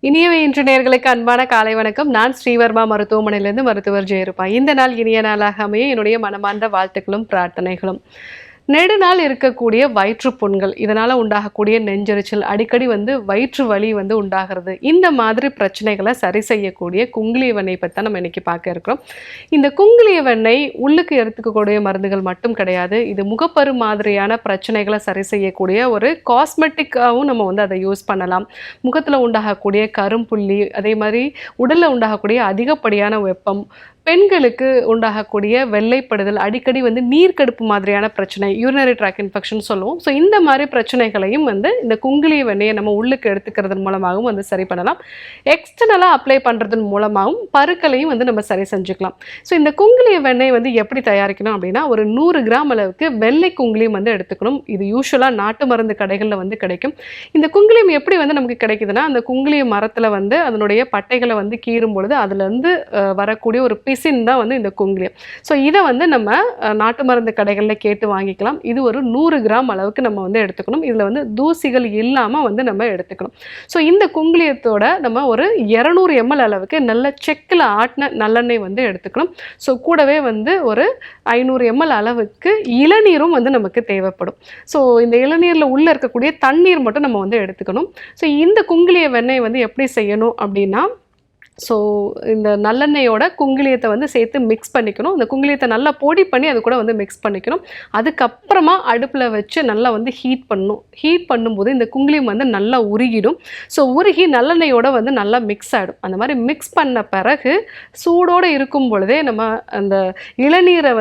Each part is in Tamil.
இனியவை இன்று நேயர்களுக்கு அன்பான காலை வணக்கம். நான் ஸ்ரீவர்மா மருத்துவமனையிலிருந்து மருத்துவர் ஜெயருப்பா. இந்த நாள் இனிய நாளாக அமைய என்னுடைய மனமார்ந்த வாழ்த்துக்களும் பிரார்த்தனைகளும். நெடுநாள் இருக்கக்கூடிய வயிற்றுப்புண்கள், இதனால் உண்டாகக்கூடிய நெஞ்செரிச்சல், அடிக்கடி வயிற்று வலி உண்டாகிறது. இந்த மாதிரி பிரச்சனைகளை சரி செய்யக்கூடிய குங்குலிய வெண்ணெய் பற்றி தான் நம்ம இன்னைக்கு பார்க்க இருக்கிறோம். இந்த குங்குலிய வெண்ணெய் உள்ளுக்கு எடுத்துக்கக்கூடிய மருந்துகள் மட்டும் கிடையாது. இது முகப்பரு மாதிரியான பிரச்சனைகளை சரி செய்யக்கூடிய ஒரு காஸ்மெட்டிக்காகவும் நம்ம அதை யூஸ் பண்ணலாம். முகத்தில் உண்டாகக்கூடிய கரும்புள்ளி, அதே மாதிரி உடலில் உண்டாகக்கூடிய அதிகப்படியான வெப்பம், பெண்களுக்கு உண்டாகக்கூடிய வெள்ளைப்படுதல், அடிக்கடி நீர்க்கடுப்பு மாதிரியான பிரச்சனை, யூரினரி ட்ராக் இன்ஃபெக்ஷன் சொல்லுவோம். ஸோ இந்த மாதிரி பிரச்சனைகளையும் இந்த குங்குலிய வெண்ணெயை நம்ம உள்ளுக்கு எடுத்துக்கிறதன் மூலமாகவும் சரி பண்ணலாம். எக்ஸ்டர்னலாக அப்ளை பண்ணுறதன் மூலமாகவும் பருக்களையும் நம்ம சரி செஞ்சுக்கலாம். ஸோ இந்த குங்குலிய வெண்ணெய் எப்படி தயாரிக்கணும் அப்படின்னா, ஒரு 100 கிராம் அளவுக்கு வெள்ளை குங்குலியம் எடுத்துக்கணும். இது யூஸ்வலாக நாட்டு மருந்து கடைகளில் கிடைக்கும். இந்த குங்குலியம் எப்படி நமக்கு கிடைக்குதுன்னா, அந்த குங்குலிய மரத்தில் அதனுடைய பட்டைகளை கீறும் பொழுது அதுலேருந்து வரக்கூடிய ஒரு பிசின் தான் இந்த குங்குலியம். ஸோ இதை நம்ம நாட்டு மருந்து கடைகளில் கேட்டு வாங்கிக்கலாம். இது ஒரு 100 கிராம் அளவுக்கு நம்ம எடுத்துக்கணும். இதில் தூசிகள் இல்லாமல் நம்ம எடுத்துக்கணும். ஸோ இந்த குங்குலியத்தோட நம்ம ஒரு 200 ml அளவுக்கு நல்ல செக்கில் ஆட்டின நல்லெண்ணெய் எடுத்துக்கணும். ஸோ கூடவே ஒரு 500 ml அளவுக்கு இளநீரும் நமக்கு தேவைப்படும். ஸோ இந்த இளநீரில் உள்ளே இருக்கக்கூடிய தண்ணீர் மட்டும் நம்ம எடுத்துக்கணும். ஸோ இந்த குங்குலிய வெண்ணெய் எப்படி செய்யணும் அப்படின்னா, ஸோ இந்த நல்லெண்ணெயோட குங்குலியத்தை சேர்த்து மிக்ஸ் பண்ணிக்கணும். இந்த குங்குலியத்தை நல்லா பொடி பண்ணி அது கூட மிக்ஸ் பண்ணிக்கணும். அதுக்கப்புறமா அடுப்பில் வச்சு நல்லா ஹீட் பண்ணணும். ஹீட் பண்ணும்போது இந்த குங்குலியம் நல்லா உருகிடும். ஸோ உருகி நல்லெண்ணெயோட நல்லா மிக்ஸ் ஆகிடும். அந்த மாதிரி மிக்ஸ் பண்ண பிறகு சூடோடு இருக்கும் பொழுதே நம்ம அந்த இளநீரை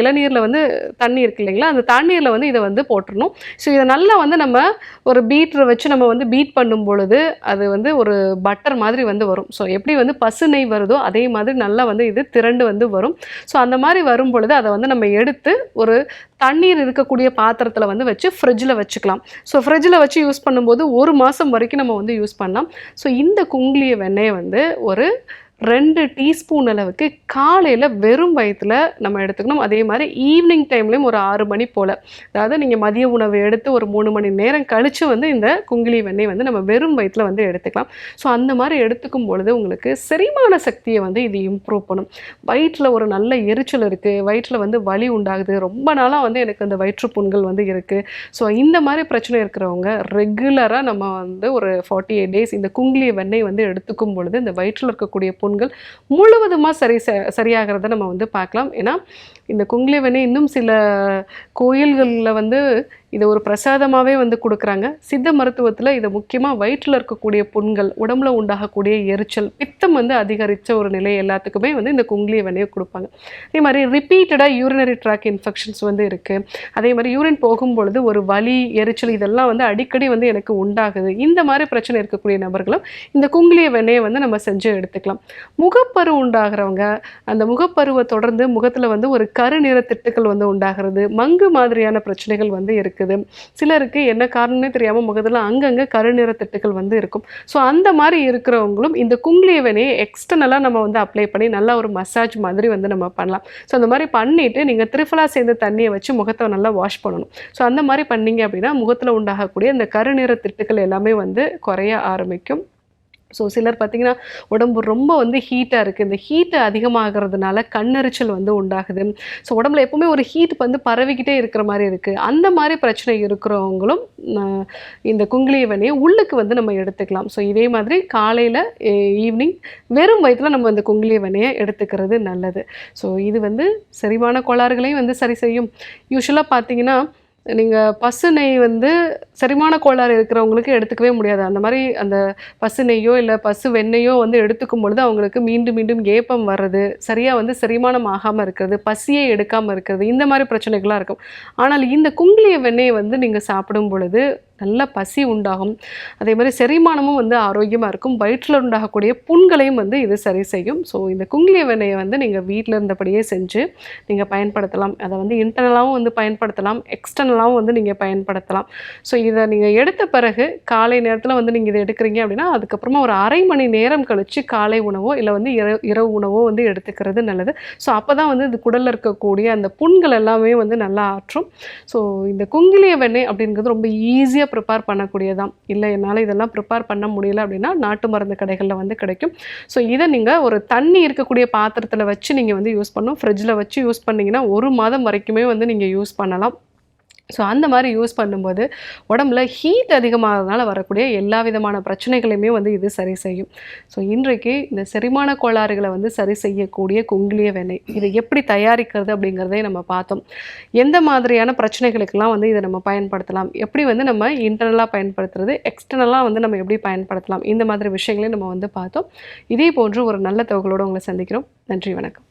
இளநீரில் தண்ணி இருக்கு இல்லைங்களா, அந்த தண்ணீரில் இதை போட்டுடணும். ஸோ இதை நல்லா நம்ம ஒரு பீட்டரை வச்சு நம்ம பீட் பண்ணும் பொழுது அது ஒரு பட்டர் மாதிரி வரும். ஸோ எப்படி பசு நெய் வருதோ அதே மாதிரி நல்லா இது திரண்டு வரும். ஸோ அந்த மாதிரி வரும் பொழுது அதை நம்ம எடுத்து ஒரு தண்ணீர் இருக்கக்கூடிய பாத்திரத்தில் வச்சு ஃப்ரிட்ஜில் வச்சுக்கலாம். ஸோ ஃப்ரிட்ஜில் வச்சு யூஸ் பண்ணும்போது 1 மாதம் வரைக்கும் நம்ம யூஸ் பண்ணலாம். ஸோ இந்த குங்குலிய வெண்ணெயை ஒரு 2 டீஸ்பூன் அளவுக்கு காலையில் வெறும் வயிற்றில் நம்ம எடுத்துக்கணும். அதே மாதிரி ஈவினிங் டைம்லேயும் ஒரு 6 மணி போல், அதாவது நீங்கள் மதிய உணவு எடுத்து ஒரு 3 மணி நேரம் கழித்து இந்த குங்குலிய வெண்ணெய் நம்ம வெறும் வயிற்றில் எடுத்துக்கலாம். ஸோ அந்த மாதிரி எடுத்துக்கும் பொழுது உங்களுக்கு செரிமான சக்தியை இது இம்ப்ரூவ் பண்ணும். வயிற்றில் ஒரு நல்ல எரிச்சல் இருக்குது, வயிற்றில் வலி உண்டாகுது, ரொம்ப நாளாக எனக்கு அந்த வயிற்றுப்புண்கள் இருக்குது. ஸோ இந்த மாதிரி பிரச்சனை இருக்கிறவங்க ரெகுலராக நம்ம ஒரு 48 டேஸ் இந்த குங்குலிய வெண்ணெய் எடுத்துக்கும் பொழுது இந்த வயிற்றில் இருக்கக்கூடிய புண்கள் முழுவதுமாக சரியாகிறத நம்ம பார்க்கலாம். ஏன்னா இந்த குங்குலிய வெண்ணெய் இன்னும் சில கோயில்களில் இதை ஒரு பிரசாதமாகவே கொடுக்குறாங்க. சித்த மருத்துவத்தில் இதை முக்கியமாக வயிற்றில் இருக்கக்கூடிய புண்கள், உடம்புல உண்டாகக்கூடிய எரிச்சல், பித்தம் அதிகரித்த ஒரு நிலை எல்லாத்துக்குமே இந்த குங்குலிய வெண்ணெயை கொடுப்பாங்க. அதே மாதிரி ரிப்பீட்டடாக யூரினரி ட்ராக் இன்ஃபெக்ஷன்ஸ் இருக்குது. அதே மாதிரி யூரின் போகும்பொழுது ஒரு வலி, எரிச்சல் இதெல்லாம் அடிக்கடி எனக்கு உண்டாகுது. இந்த மாதிரி பிரச்சனை இருக்கக்கூடிய நபர்களும் இந்த குங்குலிய வெண்ணெயை நம்ம செஞ்சு எடுத்துக்கலாம். முகப்பரு உண்டாகிறவங்க, அந்த முகப்பருவை தொடர்ந்து முகத்தில் ஒரு கருநிற திட்டுக்கள் உண்டாகிறது, மங்கு மாதிரியான பிரச்சனைகள் இருக்குது. சிலருக்கு என்ன காரணமே தெரியாமல் முகத்தில் அங்கங்கே கருநிற திட்டுக்கள் இருக்கும். ஸோ அந்த மாதிரி இருக்கிறவங்களும் இந்த குங்குலிய வெண்ணெயை எக்ஸ்டர்னலாக நம்ம அப்ளை பண்ணி நல்லா ஒரு மசாஜ் மாதிரி நம்ம பண்ணலாம். ஸோ அந்த மாதிரி பண்ணிவிட்டு நீங்கள் திரிஃபலா சேர்ந்த தண்ணியை வச்சு முகத்தை நல்லா வாஷ் பண்ணணும். ஸோ அந்த மாதிரி பண்ணீங்க அப்படின்னா முகத்தில் உண்டாகக்கூடிய இந்த கருநிற திட்டுக்கள் எல்லாமே குறைய ஆரம்பிக்கும். ஸோ சிலர் பார்த்திங்கன்னா உடம்பு ரொம்ப ஹீட்டாக இருக்குது, இந்த ஹீட்டு அதிகமாகிறதுனால கண்ணெரிச்சல் உண்டாகுது. ஸோ உடம்புல எப்போவுமே ஒரு ஹீட் பரவிக்கிட்டே இருக்கிற மாதிரி இருக்குது. அந்த மாதிரி பிரச்சனை இருக்கிறவங்களும் இந்த குங்குலிய வெண்ணெயை உள்ளுக்கு நம்ம எடுத்துக்கலாம். ஸோ இதே மாதிரி காலையில் ஈவினிங் வெறும் வயிற்றில் நம்ம இந்த குங்குலிய வெண்ணெயை எடுத்துக்கிறது நல்லது. ஸோ இது செரிமான கோளாறுகளையும் சரி செய்யும். யூஸ்வலாக பார்த்திங்கன்னா நீங்கள் பசு நெய் செரிமான கோளாறு இருக்கிறவங்களுக்கு எடுத்துக்கவே முடியாது. அந்த மாதிரி அந்த பசு நெய்யோ இல்லை பசு வெண்ணெய்யோ எடுத்துக்கும் பொழுது அவங்களுக்கு மீண்டும் மீண்டும் ஏப்பம் வர்றது, சரியாக செரிமானம் ஆகாமல் இருக்கிறது, பசியே எடுக்காமல் இருக்கிறது, இந்த மாதிரி பிரச்சனைகள்லாம் இருக்கும். ஆனால் இந்த குங்குலிய வெண்ணெயை நீங்கள் சாப்பிடும் பொழுது நல்ல பசி உண்டாகும். அதே மாதிரி செரிமானமும் ஆரோக்கியமாக இருக்கும். வயிற்றில் உண்டாகக்கூடிய புண்களையும் இது சரி செய்யும். ஸோ இந்த குங்குலிய வெண்ணெயை நீங்கள் வீட்டில் இருந்தபடியே செஞ்சு நீங்கள் பயன்படுத்தலாம். அதை இன்டர்னலாகவும் பயன்படுத்தலாம், எக்ஸ்டர்னலாகவும் நீங்கள் பயன்படுத்தலாம். ஸோ இதை நீங்கள் எடுத்த பிறகு காலை நேரத்தில் நீங்கள் இதை எடுக்கிறீங்க அப்படின்னா அதுக்கப்புறமா ஒரு அரை மணி நேரம் கழித்து காலை உணவோ இல்லை இரவு உணவோ எடுத்துக்கிறது நல்லது. ஸோ அப்போ தான் இது குடலில் இருக்கக்கூடிய அந்த புண்கள் எல்லாமே நல்லா ஆற்றும். ஸோ இந்த குங்குலிய வெண்ணெய் அப்படிங்கிறது ரொம்ப ஈஸியாக ஈஸியாக ப்ரிப்பேர் பண்ணக்கூடியதான். இல்லை என்னால் இதெல்லாம் ப்ரிப்பேர் பண்ண முடியல அப்படின்னா நாட்டு மருந்து கடைகளில் வந்து கிடைக்கும். ஸோ இதை நீங்கள் ஒரு தண்ணி இருக்கக்கூடிய பாத்திரத்தில் வச்சு நீங்கள் வந்து யூஸ் பண்ணணும். ஃப்ரிட்ஜில் வச்சு யூஸ் பண்ணிங்கன்னா 1 மாதம் வரைக்குமே வந்து நீங்கள் யூஸ் பண்ணலாம். ஸோ அந்த மாதிரி யூஸ் பண்ணும்போது உடம்புல ஹீட் அதிகமாகிறதுனால வரக்கூடிய எல்லா விதமான பிரச்சனைகளையுமே வந்து இது சரி செய்யும். ஸோ இன்றைக்கு இந்த செரிமான கோளாறுகளை வந்து சரி செய்யக்கூடிய குங்கிலிய வெண்ணெய் இதை எப்படி தயாரிக்கிறது அப்படிங்கிறதே நம்ம பார்த்தோம். எந்த மாதிரியான பிரச்சனைகளுக்கெல்லாம் வந்து இதை நம்ம பயன்படுத்தலாம், எப்படி வந்து நம்ம இன்டர்னலாக பயன்படுத்துறது, எக்ஸ்டர்னலாக வந்து நம்ம எப்படி பயன்படுத்தலாம், இந்த மாதிரி விஷயங்களையும் நம்ம வந்து பார்த்தோம். இதே போன்று ஒரு நல்ல தகவலோடு உங்களை சந்திக்கிறோம். நன்றி, வணக்கம்.